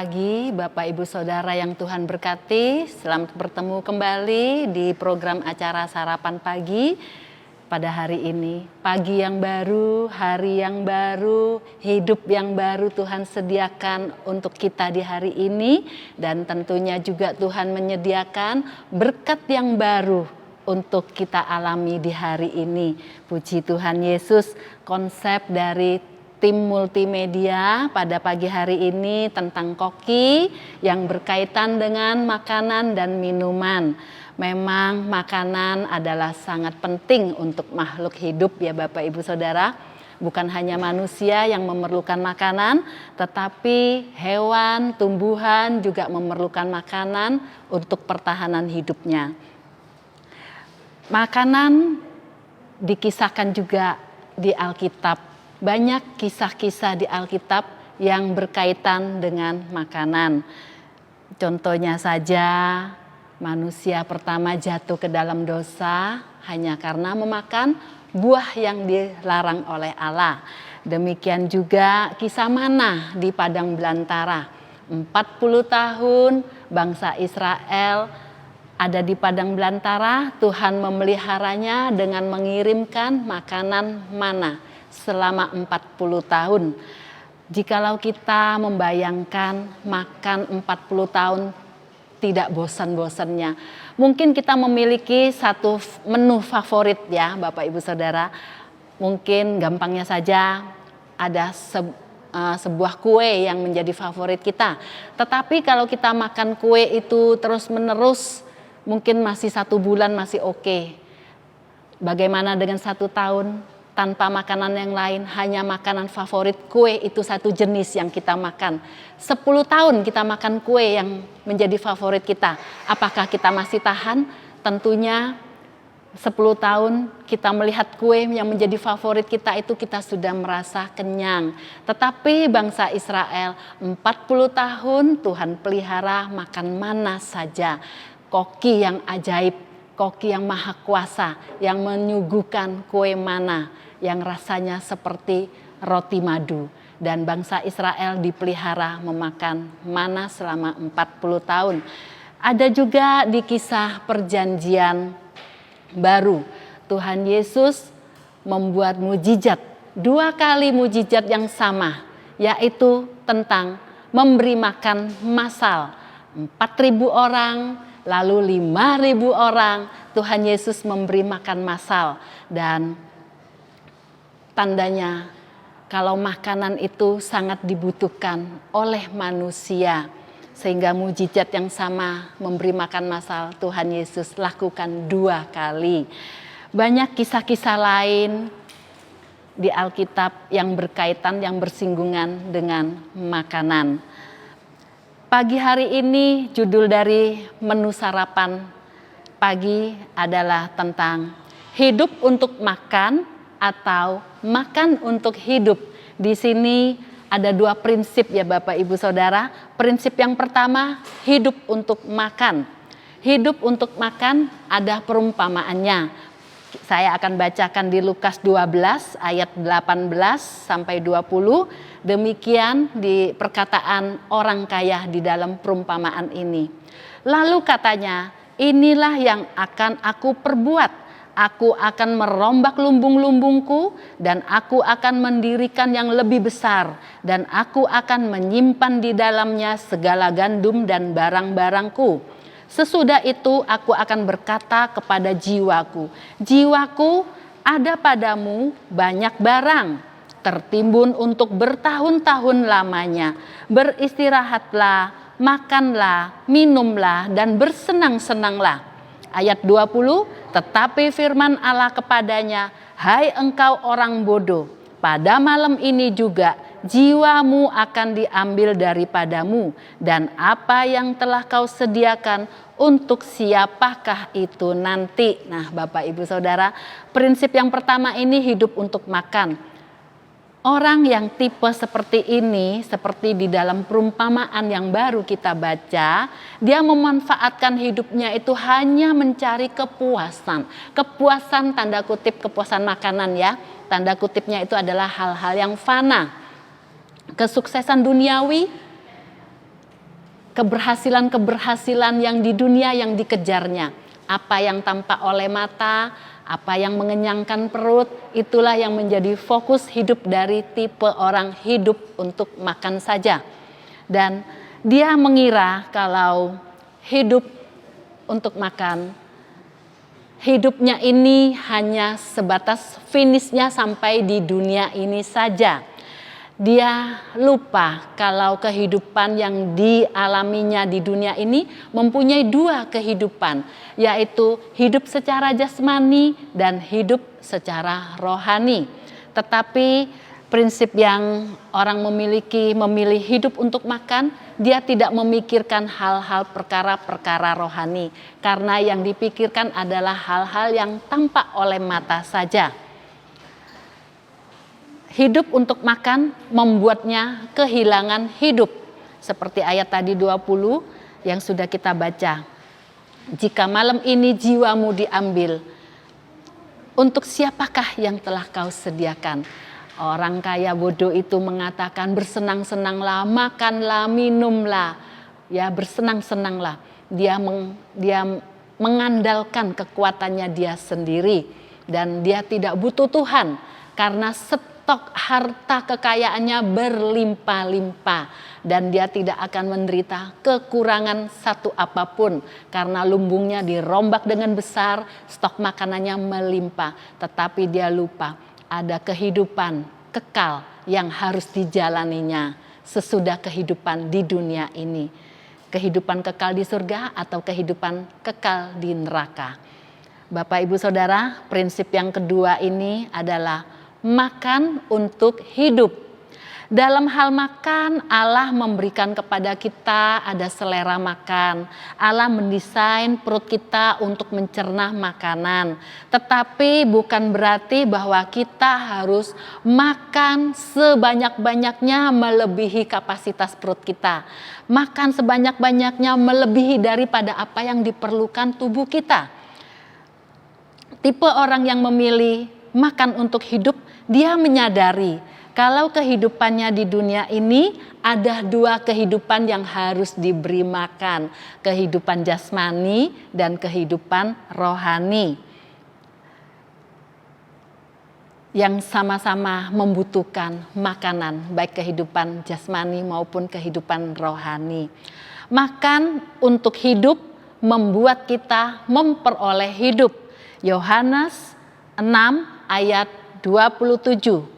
pagi Bapak Ibu Saudara yang Tuhan berkati. Selamat bertemu kembali di program acara Sarapan Pagi pada hari ini. Pagi yang baru, hari yang baru, hidup yang baru Tuhan sediakan untuk kita di hari ini. Dan tentunya juga Tuhan menyediakan berkat yang baru untuk kita alami di hari ini. Puji Tuhan Yesus, konsep dari tim multimedia pada pagi hari ini tentang koki yang berkaitan dengan makanan dan minuman. Memang makanan adalah sangat penting untuk makhluk hidup ya Bapak Ibu Saudara. Bukan hanya manusia yang memerlukan makanan, tetapi hewan, tumbuhan juga memerlukan makanan untuk pertahanan hidupnya. Makanan dikisahkan juga di Alkitab. Banyak kisah-kisah di Alkitab yang berkaitan dengan makanan. Contohnya saja, manusia pertama jatuh ke dalam dosa hanya karena memakan buah yang dilarang oleh Allah. Demikian juga kisah manna di padang belantara. 40 tahun bangsa Israel ada di padang belantara, Tuhan memeliharanya dengan mengirimkan makanan manna selama 40 tahun. Jikalau kita membayangkan makan 40 tahun tidak bosan-bosannya. Mungkin kita memiliki satu menu favorit ya Bapak Ibu Saudara. Mungkin gampangnya saja ada sebuah kue yang menjadi favorit kita. Tetapi kalau kita makan kue itu terus-menerus, mungkin masih 1 bulan masih oke. Bagaimana dengan 1 tahun? Tanpa makanan yang lain, hanya makanan favorit kue itu satu jenis yang kita makan. 10 tahun kita makan kue yang menjadi favorit kita. Apakah kita masih tahan? Tentunya 10 tahun kita melihat kue yang menjadi favorit kita itu kita sudah merasa kenyang. Tetapi bangsa Israel 40 tahun Tuhan pelihara makan manna saja. Koki yang ajaib, koki yang maha kuasa yang menyuguhkan kue manna yang rasanya seperti roti madu. Dan bangsa Israel dipelihara memakan manna selama 40 tahun. Ada juga di kisah perjanjian baru, Tuhan Yesus membuat mujizat, 2 kali mujizat yang sama, yaitu tentang memberi makan massal 4.000 orang, lalu 5.000 orang. Tuhan Yesus memberi makan massal. Dan tandanya kalau makanan itu sangat dibutuhkan oleh manusia. Sehingga mujizat yang sama memberi makan massal Tuhan Yesus lakukan 2 kali. Banyak kisah-kisah lain di Alkitab yang berkaitan, yang bersinggungan dengan makanan. Pagi hari ini judul dari menu sarapan pagi adalah tentang hidup untuk makan atau makan untuk hidup. Di sini ada 2 prinsip ya Bapak Ibu Saudara. Prinsip yang pertama, hidup untuk makan. Hidup untuk makan ada perumpamaannya. Saya akan bacakan di Lukas 12 ayat 18 sampai 20. Demikian di perkataan orang kaya di dalam perumpamaan ini. Lalu katanya, inilah yang akan aku perbuat. Aku akan merombak lumbung-lumbungku dan aku akan mendirikan yang lebih besar. Dan aku akan menyimpan di dalamnya segala gandum dan barang-barangku. Sesudah itu aku akan berkata kepada jiwaku, jiwaku, ada padamu banyak barang, tertimbun untuk bertahun-tahun lamanya. Beristirahatlah, makanlah, minumlah, dan bersenang-senanglah. Ayat 20, tetapi firman Allah kepadanya, hai engkau orang bodoh, pada malam ini juga jiwamu akan diambil daripadamu, dan apa yang telah kau sediakan untuk siapakah itu nanti. Nah Bapak Ibu Saudara, prinsip yang pertama ini hidup untuk makan. Orang yang tipe seperti ini, seperti di dalam perumpamaan yang baru kita baca, dia memanfaatkan hidupnya itu hanya mencari kepuasan. Kepuasan tanda kutip kepuasan makanan ya. Tanda kutipnya itu adalah hal-hal yang fana. Kesuksesan duniawi, keberhasilan-keberhasilan yang di dunia yang dikejarnya. Apa yang tampak oleh mata, apa yang mengenyangkan perut, itulah yang menjadi fokus hidup dari tipe orang hidup untuk makan saja. Dan dia mengira kalau hidup untuk makan, hidupnya ini hanya sebatas finishnya sampai di dunia ini saja. Dia lupa kalau kehidupan yang dialaminya di dunia ini mempunyai dua kehidupan, yaitu hidup secara jasmani dan hidup secara rohani. Tetapi prinsip yang orang memilih hidup untuk makan, dia tidak memikirkan hal-hal perkara-perkara rohani, karena yang dipikirkan adalah hal-hal yang tampak oleh mata saja. Hidup untuk makan membuatnya kehilangan hidup. Seperti ayat tadi 20 yang sudah kita baca. Jika malam ini jiwamu diambil, untuk siapakah yang telah kau sediakan? Orang kaya bodoh itu mengatakan bersenang-senanglah, makanlah, minumlah. Ya, bersenang-senanglah. Dia mengandalkan kekuatannya dia sendiri. Dan dia tidak butuh Tuhan karena stok harta kekayaannya berlimpah-limpah dan dia tidak akan menderita kekurangan satu apapun karena lumbungnya dirombak dengan besar, stok makanannya melimpah. Tetapi dia lupa ada kehidupan kekal yang harus dijalaninya sesudah kehidupan di dunia ini. Kehidupan kekal di surga atau kehidupan kekal di neraka. Bapak, Ibu, Saudara, prinsip yang kedua ini adalah makan untuk hidup. Dalam hal makan, Allah memberikan kepada kita ada selera makan. Allah mendesain perut kita untuk mencerna makanan. Tetapi bukan berarti bahwa kita harus makan sebanyak-banyaknya melebihi kapasitas perut kita. Makan sebanyak-banyaknya melebihi daripada apa yang diperlukan tubuh kita. Tipe orang yang memilih makan untuk hidup, dia menyadari kalau kehidupannya di dunia ini ada dua kehidupan yang harus diberi makan. Kehidupan jasmani dan kehidupan rohani. Yang sama-sama membutuhkan makanan, baik kehidupan jasmani maupun kehidupan rohani. Makan untuk hidup membuat kita memperoleh hidup. Yohanes 6 ayat 27.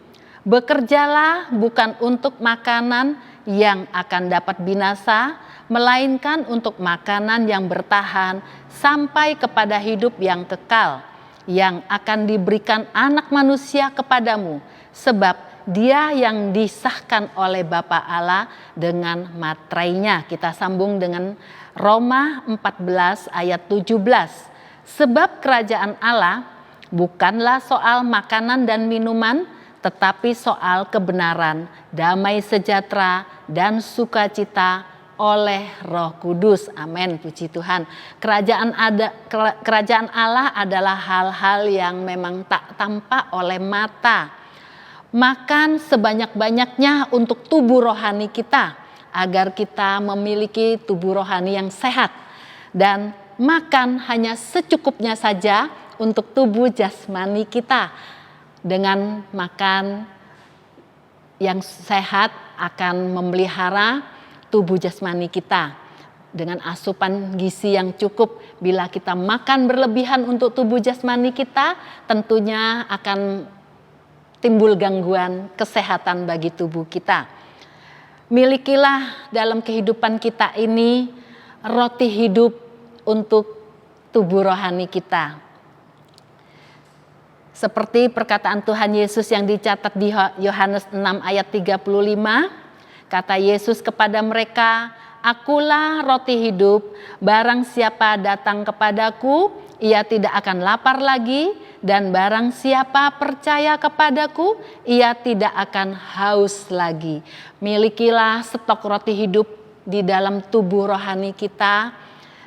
Bekerjalah bukan untuk makanan yang akan dapat binasa, melainkan untuk makanan yang bertahan sampai kepada hidup yang kekal, yang akan diberikan Anak Manusia kepadamu, sebab Dia yang disahkan oleh Bapa Allah dengan materainya. Kita sambung dengan Roma 14 ayat 17. Sebab kerajaan Allah bukanlah soal makanan dan minuman, tetapi soal kebenaran, damai sejahtera, dan sukacita oleh Roh Kudus. Amin, puji Tuhan. Kerajaan Allah adalah hal-hal yang memang tak tampak oleh mata. Makan sebanyak-banyaknya untuk tubuh rohani kita, agar kita memiliki tubuh rohani yang sehat. Dan makan hanya secukupnya saja untuk tubuh jasmani kita. Dengan makan yang sehat akan memelihara tubuh jasmani kita. Dengan asupan gizi yang cukup, bila kita makan berlebihan untuk tubuh jasmani kita, tentunya akan timbul gangguan kesehatan bagi tubuh kita. Milikilah dalam kehidupan kita ini roti hidup untuk tubuh rohani kita. Seperti perkataan Tuhan Yesus yang dicatat di Yohanes 6 ayat 35, kata Yesus kepada mereka, "Akulah roti hidup, barang siapa datang kepadaku, ia tidak akan lapar lagi, dan barang siapa percaya kepadaku, ia tidak akan haus lagi." Milikilah stok roti hidup di dalam tubuh rohani kita,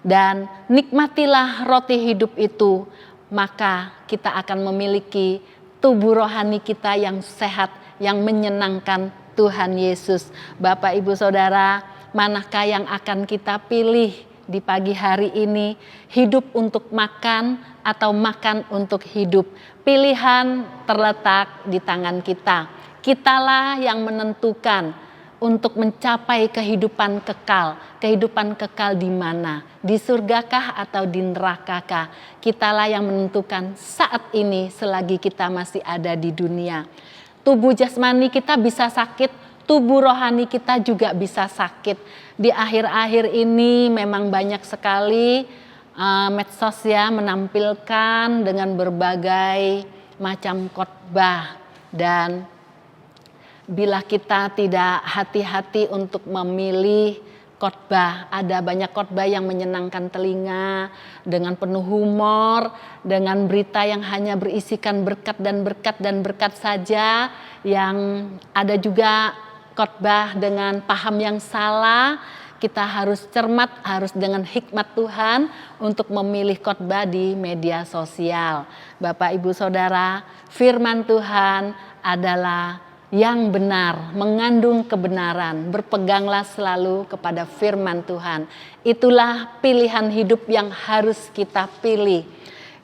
dan nikmatilah roti hidup itu, maka kita akan memiliki tubuh rohani kita yang sehat, yang menyenangkan Tuhan Yesus. Bapak, Ibu, Saudara, manakah yang akan kita pilih di pagi hari ini? Hidup untuk makan atau makan untuk hidup? Pilihan terletak di tangan kita. Kitalah yang menentukan untuk mencapai kehidupan kekal. Kehidupan kekal di mana? Di surgakah atau di nerakakah? Kitalah yang menentukan saat ini selagi kita masih ada di dunia. Tubuh jasmani kita bisa sakit, tubuh rohani kita juga bisa sakit. Di akhir-akhir ini memang banyak sekali medsos ya menampilkan dengan berbagai macam khotbah, dan bila kita tidak hati-hati untuk memilih khotbah, ada banyak khotbah yang menyenangkan telinga dengan penuh humor, dengan berita yang hanya berisikan berkat dan berkat dan berkat saja, yang ada juga khotbah dengan paham yang salah. Kita harus cermat, harus dengan hikmat Tuhan untuk memilih khotbah di media sosial. Bapak, Ibu, Saudara, firman Tuhan adalah yang benar, mengandung kebenaran. Berpeganglah selalu kepada firman Tuhan. Itulah pilihan hidup yang harus kita pilih.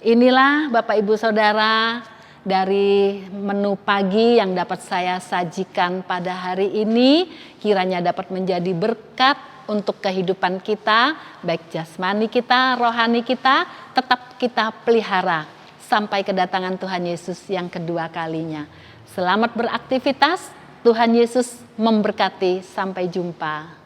Inilah Bapak, Ibu, Saudara, dari menu pagi yang dapat saya sajikan pada hari ini. Kiranya dapat menjadi berkat untuk kehidupan kita, baik jasmani kita, rohani kita, tetap kita pelihara sampai kedatangan Tuhan Yesus yang kedua kalinya. Selamat beraktivitas, Tuhan Yesus memberkati, sampai jumpa.